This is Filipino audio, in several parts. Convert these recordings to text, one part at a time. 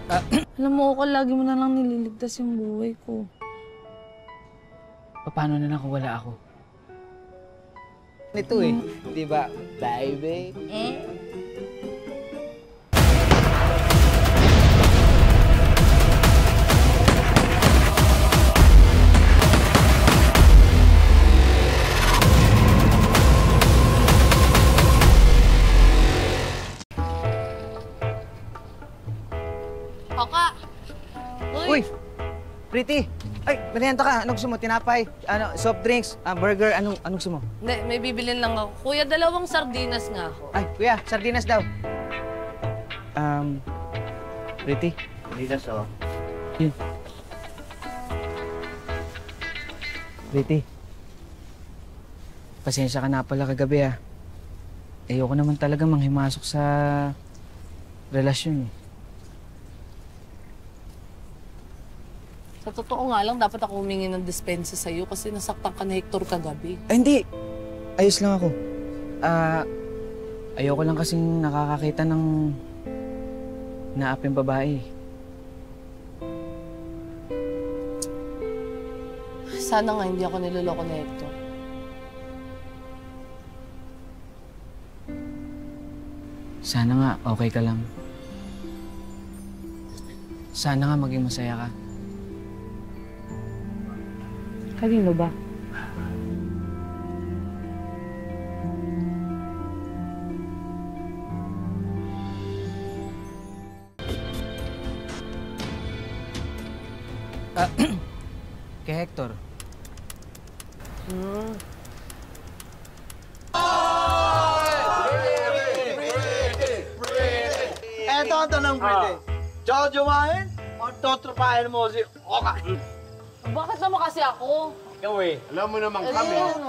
Alam mo, Okal, lagi mo na lang nililigtas yung buhay ko. Paano na lang kung wala ako? Ito eh, di ba, baby? Oka! Uy! Pretty! Ay, merienda ka. Anong gusto mo? Tinapay? Ano, soft drinks? Burger? Anong gusto mo? Hindi, may bibilin lang ako. Kuya, 2 sardinas nga ako. Ay, kuya, sardinas daw. Pretty? Sardinas, oh. Yun. Pretty. Pasensya ka na pala kagabi, ah. Ayoko naman talaga manghimasok sa relasyon, eh. Sa totoo nga lang, dapat ako humingi ng dispensa sa'yo kasi nasaktan ka na Hector kagabi. Ay, hindi. Ayos lang ako. Ayoko lang kasing nakakakita ng naaping babae. Sana nga hindi ako niloloko ni Hector. Sana nga okay ka lang. Sana nga maging masaya ka. Kanino ba? Kay Hector. Eto ang tanong, Pretty. Jojowain o totropahin mo si Oka? Bakit naman kasi ako? Ikaw eh. Alam mo naman kami. Ano?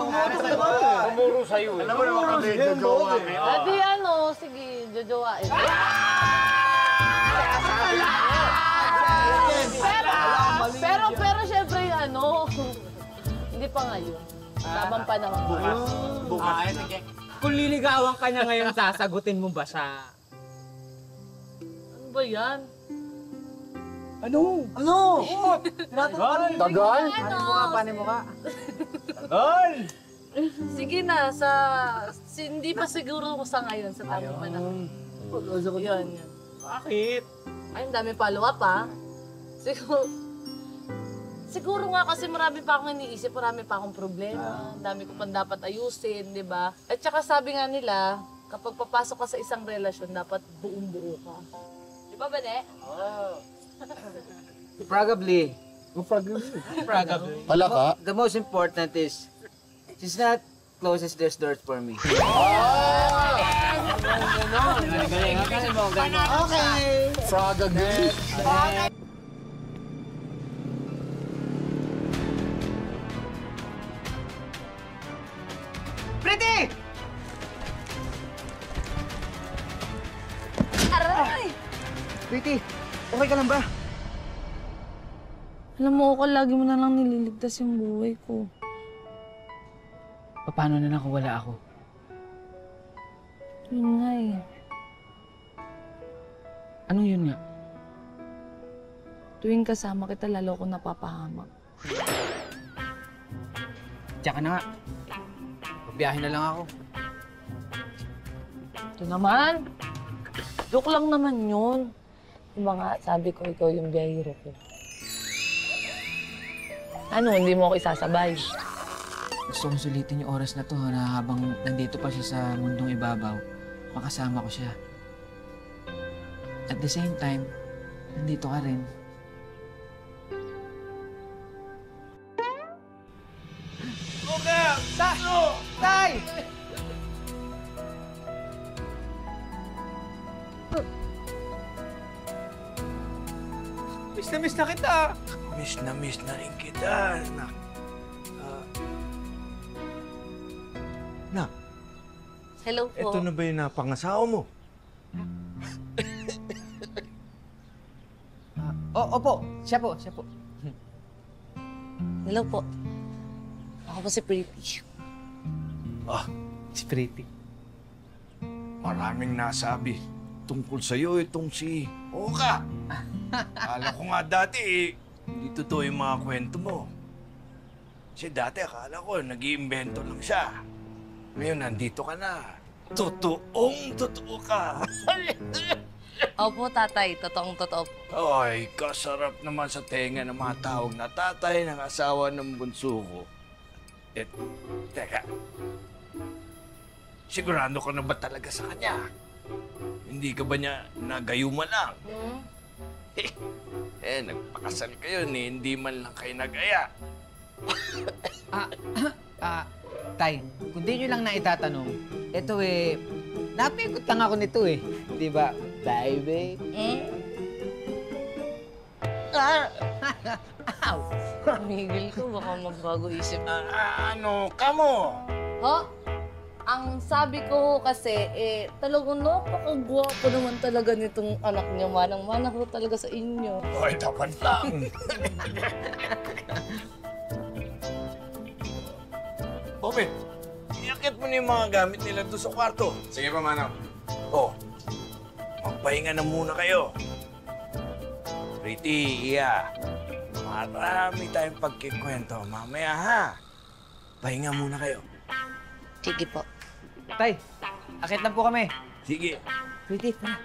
Tumuro sa'yo eh. Alam mo naman kami, jojowa ngayon. Adi sige, jojowain. Pero syempre hindi pa ngayon. Tamang panahon. Bukas. Sige. Kung liligawan ka niya ngayon, sasagutin mo ba siya? Ano ba yan? Ano? Tagal? Paano mo ka? Tagal! Sige na, hindi pa siguro ko sa ngayon, sa tamang panahon. Yun. Bakit? Ay, ang dami follow-up, ha? Siguro nga kasi marami pa akong iniisip, marami pa akong problema, ang dami ko pang dapat ayusin, di ba? At saka sabi nga nila, kapag papasok ka sa isang relasyon, dapat buong-buo ka. Di ba, Bane? Probably. Pala ka? The most important is, she's not closes these doors for me. Okay. Frog agreed. Pretty! Aray! Pretty, okay ka lang ba? Alam mo, Okal, lagi mo na lang nililigtas yung buhay ko. Paano na lang kung wala ako? Yun nga eh. Anong yun nga? Tuwing kasama kita, lalo ko napapahamak. Tsaka na nga. Biyahe na lang ako. Ito naman. Joke lang naman yun. Diba nga, sabi ko, ikaw yung biyahiro ko. Ano, hindi mo ako isasabay? Gusto kong sulitin yung oras na to na habang nandito pa siya sa mundong ibabaw, makasama ko siya. At the same time, nandito ka rin. Okay! Tay! Miss na kita. Miss na rin kita, anak. Nak, Hello po. ito na ba yung napangasawa mo? Opo. Siya po. Hello po. Ako po si Pretty. Ah, Si Pretty. maraming nasabi tungkol sa'yo itong si Oka. Akala ko nga dati hindi totoo yung mga kwento mo. Kasi dati akala ko nag-iimbento lang siya. Ngayon nandito ka na. Totoo ka. Opo, tatay. Totoong totoo po. Ay, kasarap naman sa tenga ng mga tawag na tatay ng asawa ng bunso ko. Teka. Sigurado ka na ba talaga sa kanya? Hindi ka ba niya nagayuma lang? Hmm? Nagpakasal kayo hindi man lang kayo nag-aya. Tay, kung di nyo lang na itatanong, ito napikot lang ako nito Di ba, baby? Hmm? Ow! Tumigil ko, baka magbago isip. Ano ka mo? Ha? Ang sabi ko kasi, talagang napakagwapo naman talaga nitong anak niya. Manang-mana ko talaga sa inyo. Ay, dapat lang. Bobby, iakit mo na yung mga gamit nila doon sa kwarto. Sige pa, Manong. Oh, magpahinga na muna kayo. Pretty, Iya. Marami tayong pagkikwento mamaya, ha? Pahinga muna kayo. Sige po. Tay, akit lang po kami. Sige. Pretty, tara.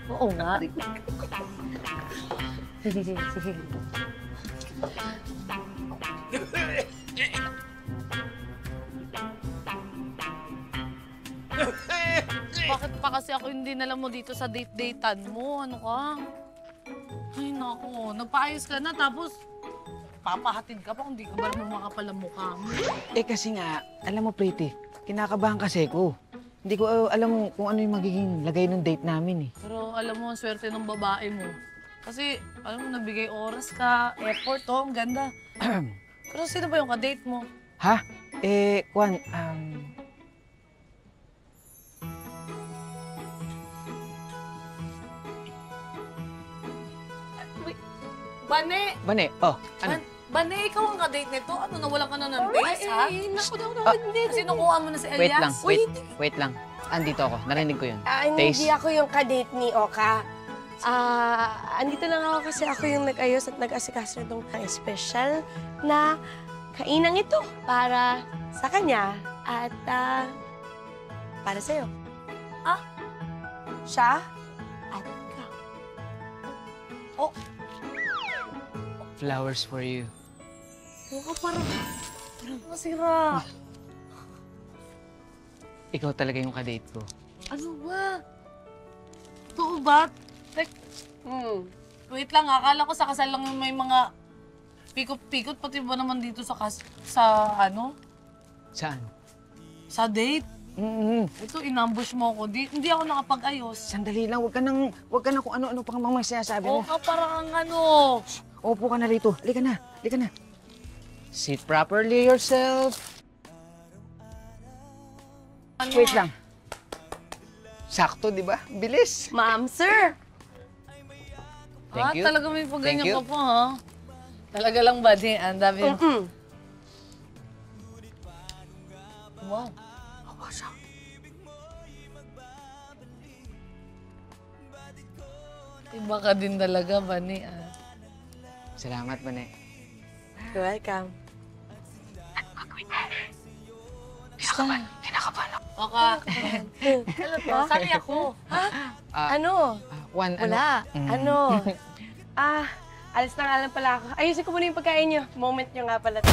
Oo nga. Bakit pa kasi ako hindi nalam mo dito sa date-datean mo? Ano ka? Ay, naku. Nagpaayos ka na tapos papahatid ka pa kung di ka ba naman makapalamukha mo. Kasi nga, alam mo, Pretty, kinakabahan kasi ko. Hindi ko alam kung ano yung magiging lagay ng date namin Pero alam mo, ang swerte ng babae mo. Kasi, alam mo, nagbigay oras ka, effort, ang ganda. Pero sino ba yung ka-date mo? Ha? Kwan, Bane! Bane, ano? Bane, ikaw ang ka-date nito? Ano, nawalan ka na ng base, ha? Naku, hindi. Kasi nakuha mo na si Elias. Wait lang, wait lang. Andito ako, narinig ko yun. Hindi Taste. ako yung kadate ni Oka. Andito lang ako kasi ako yung nag-ayos at nag-asikaso itong special na kainang ito para sa kanya at para sa'yo. Siya at ikaw. Oh, Flowers for you. mukhang parang masira. Ikaw talaga yung kadate ko. Ano ba? Totoo ba? Wait lang, akala ko sa kasal lang yung may mga pikot-pikot, pati ba naman dito sa ano? Saan? Sa date? Ito, inambush mo ako. Hindi ako nakapag-ayos. Sandali lang, wag ka nang kung ano-ano pang mga sinasabi Oo mo. ka, parang ang ano. Upo ka na rito. Halika na. Sit properly yourself. Ano? Wait lang. Sakto, di ba? Bilis. Ma'am, sir! Thank you. Talaga may pagganyan Thank you. ka po, ha? Talaga lang ba, di? Ang dami. Wow. Iba ka din talaga, Bani, Salamat, Bane. You're welcome. Kinakabahan ako. Oka. Ano to? Sali ako. Ano? Juan, Wala. ano? Alis na nga lang pala ako. Ayusin ko muna yung pagkain niyo. Moment niyo nga pala.